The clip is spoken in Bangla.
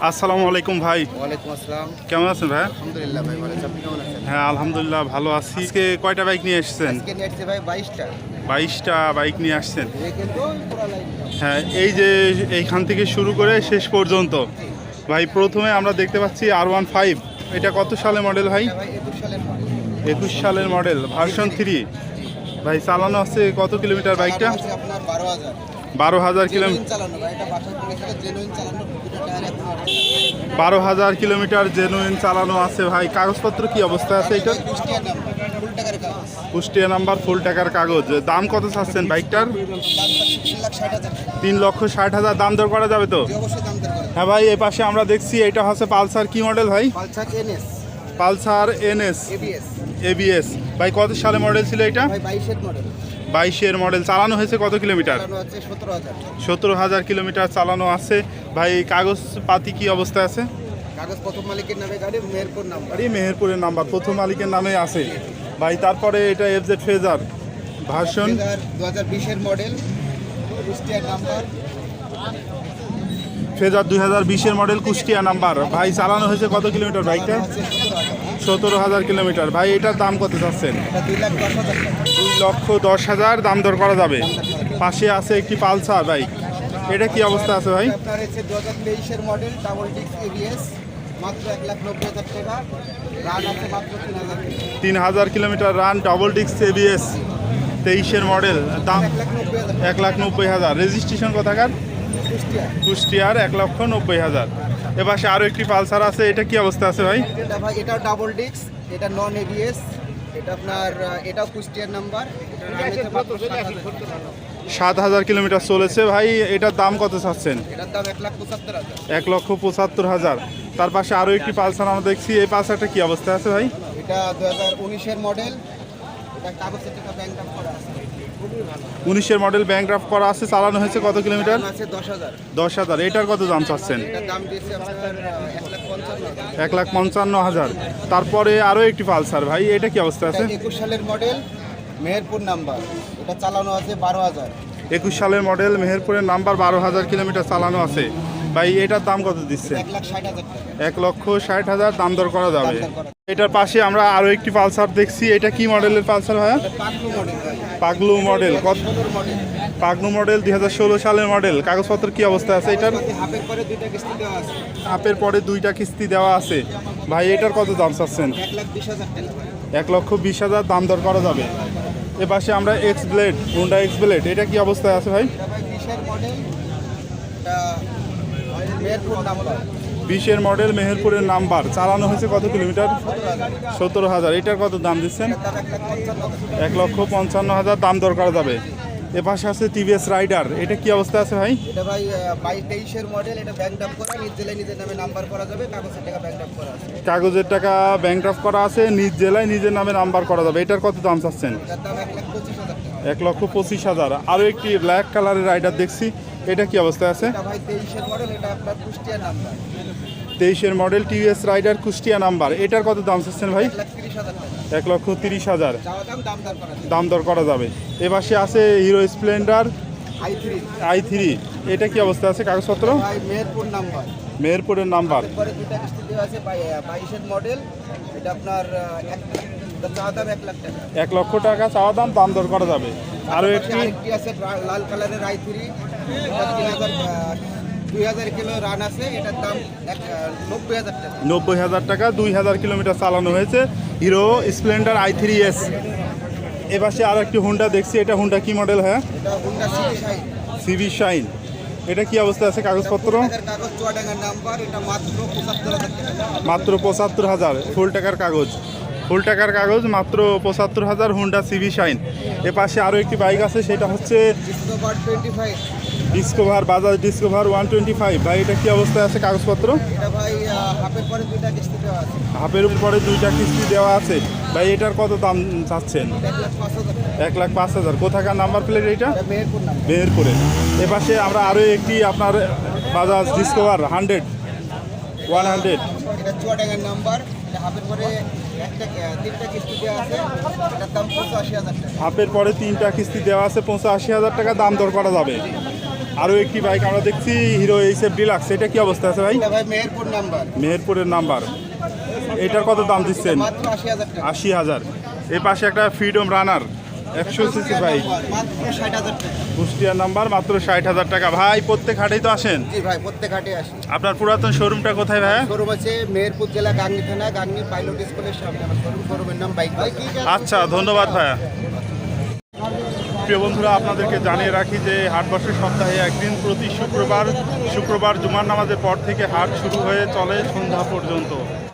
আসসালামু আলাইকুম ভাই। ওয়ালাইকুম আসসালাম। কেমন আছেন ভাই? আলহামদুলিল্লাহ ভাই ভালো আছি। আপনি কেমন আছেন? হ্যাঁ আলহামদুলিল্লাহ ভালো আছি। আজকে কয়টা বাইক নিয়ে এসেছেন? আজকে নিয়ে আসছি ভাই 22টা। 22টা বাইক নিয়ে আসছেন। এই কিন্তু পুরা লাইন। হ্যাঁ এই যে এইখান থেকে শুরু করে শেষ পর্যন্ত ভাই, প্রথমে আমরা দেখতে পাচ্ছি R15। এটা কত সালে মডেল ভাই? ভাই 21 সালের মডেল। 21 সালের মডেল, ভার্সন 3। ভাই চালানো আছে কত কিলোমিটার বাইকটা? চালানো আছে আপনার 12,000। 12,000 জেনুইন কিলোমিটার। চালানো ভাই, এটা বাসায় করে সাথে জেনুইন চালানো, দুটো টায়ার এখন আছে। 12,000 কিলোমিটার জেনুইন চালানো আছে ভাই। কাগজপত্র কি অবস্থা আছে এটা? কুষ্টিয়া নাম্বার, ফুল টাকার কাগজ। কুষ্টিয়া নাম্বার, ফুল টাকার কাগজ। দাম কত চাচ্ছেন বাইকটার? দাম পাচ্ছি 3,60,000 টাকা। 3,60,000 দাম দর করা যাবে তো? জি অবশ্যই দাম দর করে। হ্যাঁ ভাই, এই পাশে আমরা দেখছি এটা হচ্ছে পালসার। কি মডেল ভাই? Pulsar NS Pulsar NS ABS. ABS. ভাই কত সালে মডেল ছিল এটা? ভাই 22 এর মডেল। 22-এর মডেল। চালানো হয়েছে কত কিলোমিটার? চালানো আছে 17,000। 17,000 কিলোমিটার চালানো আছে ভাই। কাগজপাতি কি অবস্থায় আছে? কাগজ প্রথম মালিকের নামে, গাড়ি মেহেরপুর নাম্বার। গাড়ি মেহেরপুরের নাম্বার, প্রথম মালিকের নামে আছে ভাই। তারপরে এটা এফজেড ফেজার ভার্সন 2020 এর মডেল, কুষ্টিয়ার নাম্বার। ফেজার 2020-এর মডেল, কুষ্টিয়া নাম্বার। ভাই চালানো হয়েছে কত কিলোমিটার বাইকটা? 17,000 কিলোমিটার। ভাই এটার দাম কত চাচ্ছেন? এটা 2,10,000 টাকা। 2,10,000 দাম দর করা যাবে। পাশে আছে একটি পালসার বাইক। এটা কি অবস্থা আছে ভাই? আপনার হচ্ছে 2023 এর মডেল, ডাবল ডিস্ক এবিএস, মাত্র 1,90,000 টাকা। রান আছে মাত্র 3,000 টাকা। 3,000 kilometre run, double disc ABS, 23-এর মডেল। দাম 1,90,000 টাকা। 1,90,000। রেজিস্ট্রেশন কোথাকার? কুষ্টিয়া। কুষ্টিয়ার। 1,90,000। এপাশে আরও একটি পালসার আছে। এটা কি অবস্থা আছে ভাই? এটা ভাই, এটাও ডাবল ডিস্ক, এটা নন এবিএস। এটা আপনার এটাও কুষ্টিয়ার নাম্বার। এটা রান হচ্ছে মাত্র 7,000 টাকা। 7,000 কিলোমিটার চলেছে ভাই। এটার দাম কত চাচ্ছেন? এটার দাম 1,75,000। 1,75,000। তার পাশে আরও একটি পালসার আমরা দেখছি। এই পালসারটা কি অবস্থা আছে ভাই? এটা 2019 এর মডেল। এটা কাগজের টাকা ব্যাংক আপ করা আছে। খুবই ভালো। 19-এর মডেল, ব্যাংক ড্রাফট করা আছে। চালানো হয়েছে কত কিলোমিটার? দাম আছে 10,000। 10,000। এটার কত দাম চাচ্ছেন? এটার দাম দিয়েছে আপনার 1,55,000। 1,55,000। তারপরে আরও একটি পালসার ভাই। এটা কি অবস্থা আছে? 21 সালের মডেল, মেহেরপুর নাম্বার। এটা চালানো আছে 12,000। 21 সালের মডেল, মেহেরপুরের নাম্বার, 12,000 কিলোমিটার চালানো আছে ভাই। এটার দাম কত দিচ্ছে? 1,60,000 টাকা। 1,60,000 দাম দর করা যাবে। দাম দর করা। এটার পাশে আমরা আরও একটি পালসার দেখছি। এটা কি মডেলের পালসার ভাইয়া? এটা পাগলু মডেল ভাই। পাগলু মডেল। কত? 2016 মডেল। পাগলু মডেল 2016 সালের মডেল। কাগজপত্র কি অবস্থা আছে এটার? হাফের পরে দুইটা কিস্তি দেওয়া আছে। আপের পরে 2টা কিস্তি দেওয়া আছে ভাই। এটার কত দাম চাচ্ছেন? 1,20,000 টাকা। 1,20,000 দাম দর করা যাবে। এ পাশে আমরা x blade, Honda x blade. এটা কি অবস্থায় আছে ভাই? এটা ভাই 20 এর মডেল। এটা মেহেরপুর নাম্বার। 20-এর মডেল, মেহেরপুরের নাম্বার। চালানো হয়েছে কত কিলোমিটার? 17,000। 17,000। এটার কত দাম দিচ্ছেন? এটার দাম 1,55,000। 1,55,000 দাম দর করা যাবে। এ পাশে আছে টিভিএস রাইডার। এটা কি অবস্থা আছে ভাই? এটা ভাই 22-23 এর মডেল। এটা ব্যাংক আপ করা, নিজ জেলায় নিজের নামে নাম্বার করা যাবে, কাগজের টাকা ব্যাংক আপ করা আছে। কাগজের টাকা ব্যাংক ড্রাফট করা আছে, নিজ জেলায় নিজের নামে নাম্বার করা যাবে। এটার কত দাম চাচ্ছেন? এটার দাম 1,25,000 টাকা। 1,25,000। আরও একটি ব্ল্যাক কালারের রাইডার দেখছি। এটা কি অবস্থায় আছে? এটা ভাই 23 এর মডেল। এটা আপনার কুষ্টিয়া নাম্বার। 23-এর model, TVS Raider, Kushtia number. এটার কত দাম চাচ্ছেন ভাই? 1,30,000 টাকা। 1,30,000 চাওয়া দাম দাম দর করা যাবে। দাম দর করা যাবে। এ পাশে আছে হিরো স্প্লেন্ডার i3 i3। এটা কি অবস্থা আছে কাগজপত্র? ভাই মেহেরপুর নাম্বার। মেহেরপুরের নাম্বার। এরপরে দুইটা কিস্তি দেওয়া আছে 22 এর মডেল। এটা আপনার চাওয়া দাম 1,00,000 টাকা। 1,00,000 টাকা চাওয়া দাম, দাম দর করা যাবে। আরও একটি আরেকটি আছে লাল কালারের i3। এটা 2,000 কিলো রান আছে। এটার দাম 90,000 টাকা। 90,000 টাকা। 2,000 কিলোমিটার চালানো হয়েছে। Hero Splendor i3s। এ পাশে আরও একটি হোন্ডা দেখছি। এটা হোন্ডা কি মডেল? হ্যাঁ, এটা Honda city shine. CV shine. এটা কি অবস্থা আছে কাগজপত্র? টাকার কাগজ, চুয়াডাঙ্গার নাম্বার। এটা মাত্র 75,000 টাকা। মাত্র 75,000। ফুল টাকার কাগজ। ফুল টাকার কাগজ, মাত্র 75,000। Honda CV shine. এ পাশে আরও একটি বাইক আছে। সেটা হচ্ছে ডিসকভার 25। Discover, Bajaj discover 125। ভাই এটা কি অবস্থায় আছে কাগজপত্র? এটা ভাই হাফের পরে দুইটা কিস্তি দেওয়া আছে। হাফের উপরে 2টা কিস্তি দেওয়া আছে ভাই। এটার কত দাম চাচ্ছেন? 1,05,000 টাকা। 1,05,000। কোথাকার নাম্বার প্লেট এটা? এটা মেহেরপুর নাম্বার। মেহেরপুরে। এ পাশে আমরা আরও একটি আপনার বাজাজ ডিসকভার 100। এটা চুয়াডাঙ্গার নাম্বার। এটা হাফের পরে তিনটা কিস্তি দেওয়া আছে। এটার দাম 85,000 টাকা। হাফের পরে 3টা কিস্তি দেওয়া আছে, 85,000 টাকা দাম দর করা যাবে। আরও একটি বাইক আমরা দেখছি হিরো এইচএফ ডিলাক্স, এটা কি অবস্থা আছে ভাই? এটা ভাই মেহেরপুর নাম্বার, মেহেরপুরের নাম্বার। এটার কত দাম দিচ্ছেন? মাত্র 80,000 টাকা। 80,000। এই পাশে একটা ফ্রিডম রানার 100 সিসি বাইক, মাত্র 60,000 টাকা। কুষ্টিয়ার নাম্বার, মাত্র 60,000 টাকা। ভাই প্রত্যেক হাটেই তো আসেন? জি ভাই, প্রত্যেক হাটে আসি। আপনার পুরাতন শোরুমটা কোথায় ভাই? শোরুম আছে মেহেরপুর জেলা গাংনী থানা, গাংনী পাইলট স্কুলের সামনে আমার শোরুম। শোরুমের নাম বাইক। আচ্ছা, ধন্যবাদ ভাইয়া। প্রিয় বন্ধুরা, আপনাদেরকে জানিয়ে রাখি যে হাট বসে সপ্তাহে একদিন, প্রতি শুক্রবার। জুমার নামাজের পর থেকে হাট শুরু হয়ে চলে সন্ধ্যা পর্যন্ত।